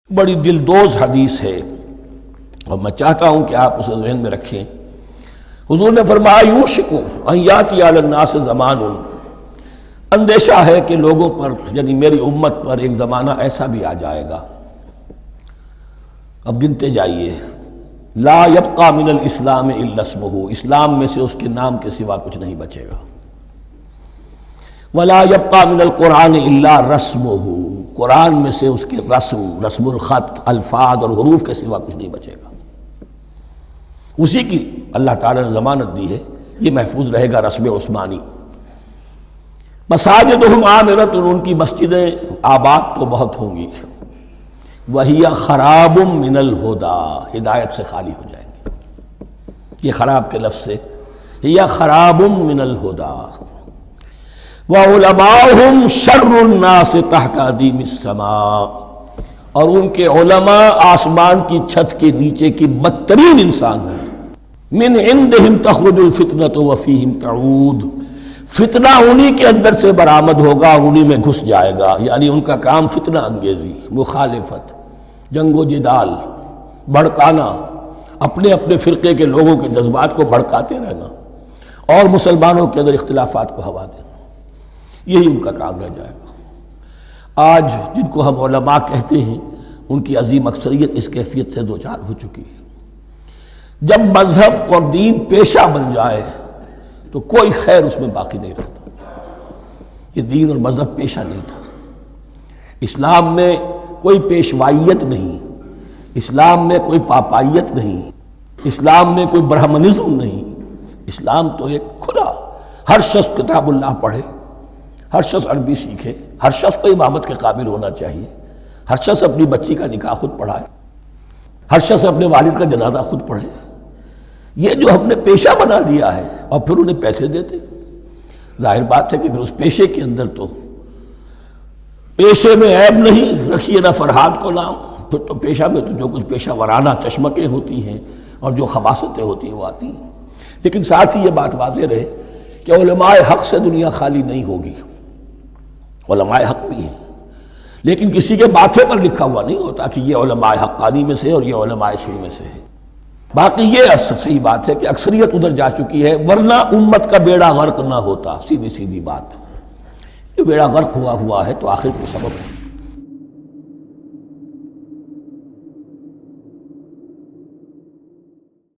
بڑی دلدوز حدیث ہے اور میں چاہتا ہوں کہ آپ اسے ذہن میں رکھیں۔ حضور نے فرمایا یوشک ان یاتی علی الناس زمان، اندیشہ ہے کہ لوگوں پر یعنی میری امت پر ایک زمانہ ایسا بھی آ جائے گا، اب گنتے جائیے، لا یبقى من الاسلام الا اسمہ، اسلام میں سے اس کے نام کے سوا کچھ نہیں بچے گا، ولا یبقى من القرآن الا رسمہ، قرآن میں سے اس کے رسم الخط، الفاظ اور حروف کے سوا کچھ نہیں بچے گا۔ اسی کی اللہ تعالیٰ نے ضمانت دی ہے، یہ محفوظ رہے گا رسم عثمانی۔ مساجدہم عامرۃ، ان کی مسجدیں آباد تو بہت ہوں گی، وہی خراب من الہدی، ہدایت سے خالی ہو جائیں گی۔ یہ خراب کے لفظ سے ہی خراب من الہدی، وعلماؤہم شر الناس تحت ادیم السماء، اور ان کے علماء آسمان کی چھت کے نیچے کی بدترین انسان ہیں۔ من عندہم تخرج الفتنۃ وفیہم تعود، فتنہ انہی کے اندر سے برآمد ہوگا، انہی میں گھس جائے گا، یعنی ان کا کام فتنہ انگیزی، مخالفت، جنگ و جدال، بھڑکانا، اپنے اپنے فرقے کے لوگوں کے جذبات کو بھڑکاتے رہنا اور مسلمانوں کے اندر اختلافات کو ہوا دینا، یہی ان کا کام رہ جائے گا۔ آج جن کو ہم علماء کہتے ہیں، ان کی عظیم اکثریت اس کیفیت سے دوچار ہو چکی ہے۔ جب مذہب اور دین پیشہ بن جائے تو کوئی خیر اس میں باقی نہیں رہتا۔ یہ دین اور مذہب پیشہ نہیں تھا، اسلام میں کوئی پیشوائیت نہیں، اسلام میں کوئی پاپائیت نہیں، اسلام میں کوئی برہمنزم نہیں، اسلام تو ایک کھلا، ہر شخص کتاب اللہ پڑھے، ہر شخص عربی سیکھے، ہر شخص کو امامت کے قابل ہونا چاہیے، ہر شخص اپنی بچی کا نکاح خود پڑھائے، ہر شخص اپنے والد کا جنازہ خود پڑھے۔ یہ جو ہم نے پیشہ بنا لیا ہے اور پھر انہیں پیسے دیتے، ظاہر بات ہے کہ پھر اس پیشے کے اندر تو پیشے میں عیب نہیں، رکھیے نہ فرہاد کو نام، پھر تو پیشہ میں تو جو کچھ پیشہ ورانہ چشمکیں ہوتی ہیں اور جو خباثتیں ہوتی ہیں وہ آتی ہیں۔ لیکن ساتھ ہی یہ بات واضح رہے کہ علماء حق سے دنیا خالی نہیں ہوگی، علماء حق بھی ہیں، لیکن کسی کے ماتھے پر لکھا ہوا نہیں ہوتا کہ یہ علماء حقانی میں سے اور یہ علماء سوء میں سے ہے۔ باقی یہ صحیح بات ہے کہ اکثریت ادھر جا چکی ہے، ورنہ امت کا بیڑا غرق نہ ہوتا، سیدھی سیدھی بات۔ یہ بیڑا غرق ہوا ہے تو آخر کو سبب ہے۔